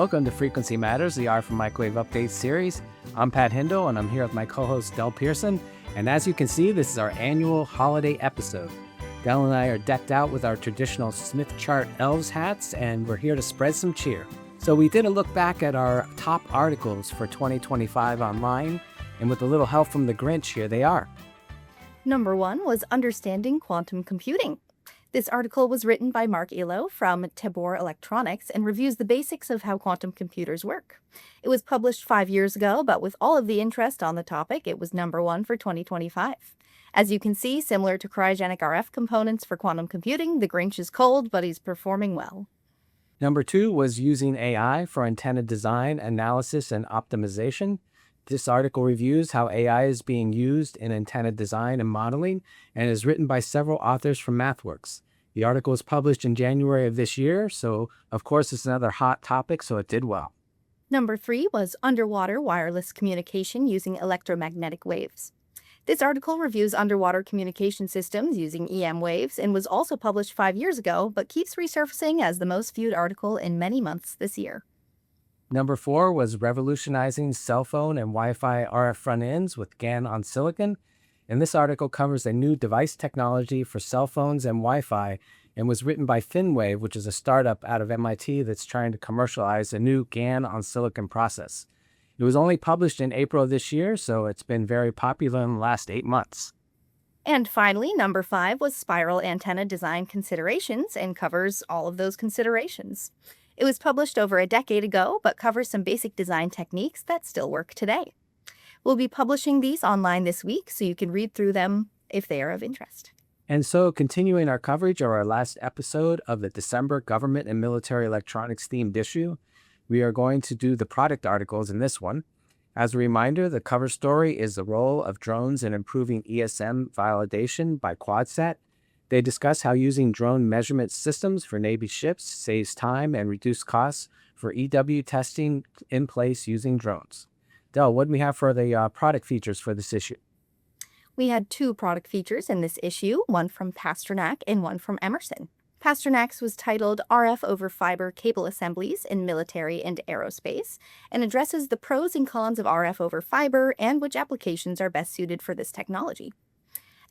Welcome to Frequency Matters, the RF and Microwave Update series. I'm Pat Hindle, and I'm here with my co-host, Del Pearson. And as you can see, this is our annual holiday episode. Del and I are decked out with our traditional Smith Chart Elves hats, and we're here to spread some cheer. So we did a look back at our top articles for 2025 online, and with a little help from the Grinch, here they are. Number 1 was Understanding Quantum Computing. This article was written by Mark Elo from Tabor Electronics and reviews the basics of how quantum computers work. It was published 5 years ago, but with all of the interest on the topic, it was number 1 for 2025. As you can see, similar to cryogenic RF components for quantum computing, the Grinch is cold, but he's performing well. Number 2 was Using AI for Antenna Design, Analysis, and Optimization. This article reviews how AI is being used in antenna design and modeling, and is written by several authors from MathWorks. The article was published in January of this year, so of course it's another hot topic, so it did well. Number 3 was Underwater Wireless Communication Using Electromagnetic Waves. This article reviews underwater communication systems using EM waves and was also published 5 years ago, but keeps resurfacing as the most viewed article in many months this year. Number 4 was Revolutionizing Cell Phone and Wi-Fi RF Front Ends with GaN on Silicon. And this article covers a new device technology for cell phones and Wi-Fi, and was written by FinWave, which is a startup out of MIT that's trying to commercialize a new GaN on Silicon process. It was only published in April of this year, so it's been very popular in the last 8 months. And finally, number 5 was Spiral Antenna Design Considerations and covers all of those considerations. It was published over a decade ago, but covers some basic design techniques that still work today. We'll be publishing these online this week, so you can read through them if they are of interest. And so, continuing our coverage of our last episode of the December Government and Military Electronics themed issue, we are going to do the product articles in this one. As a reminder, the cover story is the role of drones in improving ESM validation by QuadSat. They discuss how using drone measurement systems for Navy ships saves time and reduces costs for EW testing in place using drones. Del, what do we have for the product features for this issue? We had 2 product features in this issue, one from Pasternak and one from Emerson. Pasternak's was titled RF over Fiber Cable Assemblies in Military and Aerospace, and addresses the pros and cons of RF over fiber and which applications are best suited for this technology.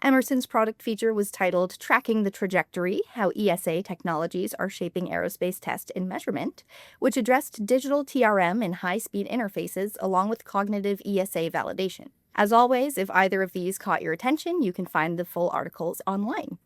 Emerson's product feature was titled Tracking the Trajectory, How ESA Technologies Are Shaping Aerospace Test and Measurement, which addressed digital TRM and high-speed interfaces along with cognitive ESA validation. As always, if either of these caught your attention, you can find the full articles online.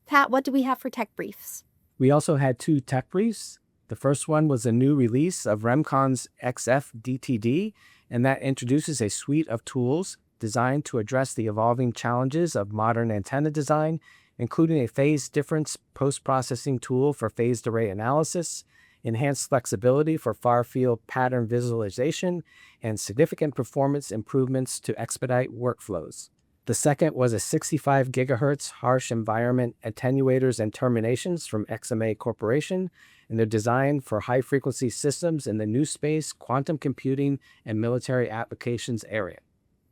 Pat, what do we have for tech briefs? We also had 2 tech briefs. The first one was a new release of Remcon's XF-DTD, and that introduces a suite of tools designed to address the evolving challenges of modern antenna design, including a phase difference post-processing tool for phased array analysis, enhanced flexibility for far-field pattern visualization, and significant performance improvements to expedite workflows. The second was a 65 gigahertz harsh environment attenuators and terminations from XMA Corporation, and they're designed for high-frequency systems in the new space, quantum computing, and military applications area.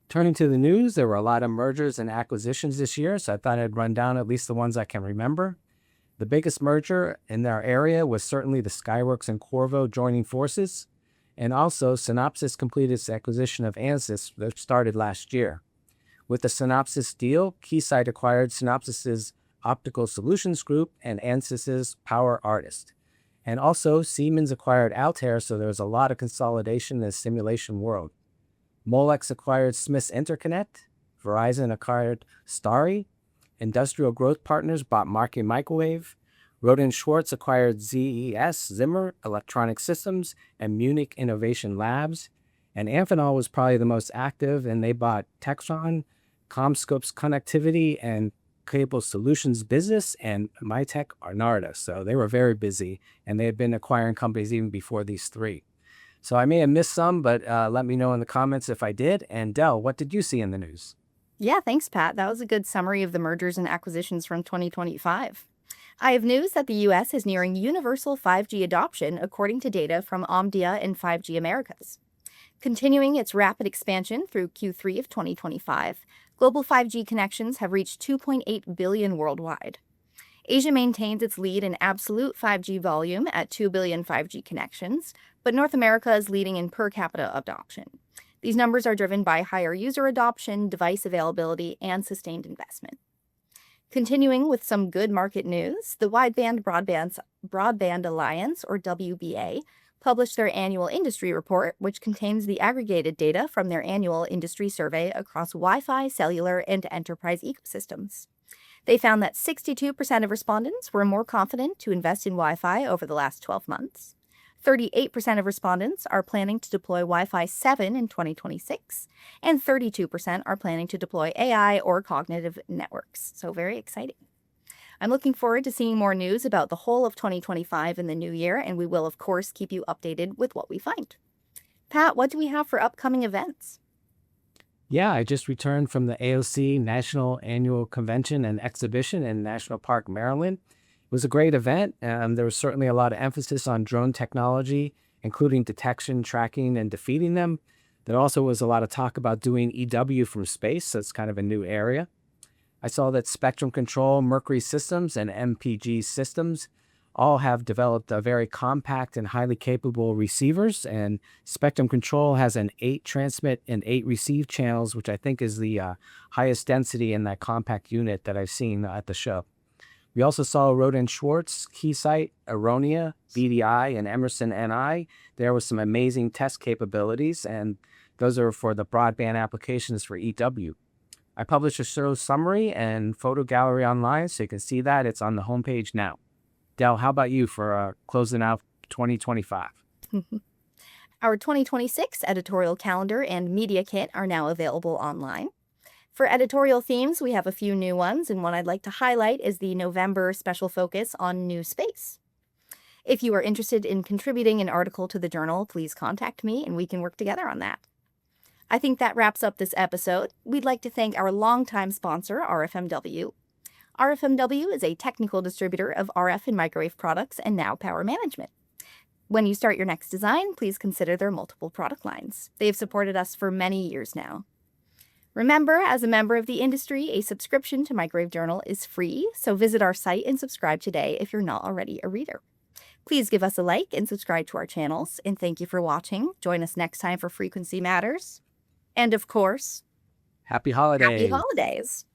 Turning to the news, there were a lot of mergers and acquisitions this year, so I thought I'd run down at least the ones I can remember. The biggest merger in our area was certainly the Skyworks and Qorvo joining forces, and also Synopsys completed its acquisition of Ansys that started last year. With the Synopsys deal, Keysight acquired Synopsys' Optical Solutions Group and Ansys' Power Artist. And also, Siemens acquired Altair, so there was a lot of consolidation in the simulation world. Molex acquired Smiths Interconnect, Verizon acquired Starry, Industrial Growth Partners bought Markey Microwave, Roden Schwartz acquired ZES, Zimmer Electronic Systems, and Munich Innovation Labs, and Amphenol was probably the most active, and they bought Textron, CommScope's Connectivity, and Cable Solutions Business, and Mytech Arnarda. So they were very busy, and they had been acquiring companies even before these 3. So I may have missed some, but let me know in the comments if I did. And Del, what did you see in the news? Yeah, thanks, Pat. That was a good summary of the mergers and acquisitions from 2025. I have news that the U.S. is nearing universal 5G adoption, according to data from Omdia and 5G Americas. Continuing its rapid expansion through Q3 of 2025, global 5G connections have reached 2.8 billion worldwide. Asia maintains its lead in absolute 5G volume at 2 billion 5G connections, but North America is leading in per capita adoption. These numbers are driven by higher user adoption, device availability, and sustained investment. Continuing with some good market news, the Wideband Broadband Alliance, or WBA, published their annual industry report, which contains the aggregated data from their annual industry survey across Wi-Fi, cellular, and enterprise ecosystems. They found that 62% of respondents were more confident to invest in Wi-Fi over the last 12 months. 38% of respondents are planning to deploy Wi-Fi 7 in 2026, and 32% are planning to deploy AI or cognitive networks. So very exciting. I'm looking forward to seeing more news about the whole of 2025 in the new year, and we will, of course, keep you updated with what we find. Pat, what do we have for upcoming events? Yeah, I just returned from the AOC National Annual Convention and Exhibition in National Park, Maryland. It was a great event. There was certainly a lot of emphasis on drone technology, including detection, tracking, and defeating them. There also was a lot of talk about doing EW from space. So it's kind of a new area. I saw that Spectrum Control, Mercury Systems, and MPG Systems all have developed very compact and highly capable receivers. And Spectrum Control has an 8 transmit and 8 receive channels, which I think is the highest density in that compact unit that I've seen at the show. We also saw Roden Schwartz, Keysight, Aronia, BDI, and Emerson NI. There was some amazing test capabilities, and those are for the broadband applications for EW. I published a show summary and photo gallery online, so you can see that. It's on the homepage now. Del, how about you for closing out 2025? Our 2026 editorial calendar and media kit are now available online. For editorial themes, we have a few new ones, and one I'd like to highlight is the November special focus on new space. If you are interested in contributing an article to the journal, please contact me and we can work together on that. I think that wraps up this episode. We'd like to thank our longtime sponsor, RFMW. RFMW is a technical distributor of RF and microwave products and now power management. When you start your next design, please consider their multiple product lines. They have supported us for many years now. Remember, as a member of the industry, a subscription to Microwave Journal is free, so visit our site and subscribe today if you're not already a reader. Please give us a like and subscribe to our channels, and thank you for watching. Join us next time for Frequency Matters. And of course, Happy holidays. happy holidays!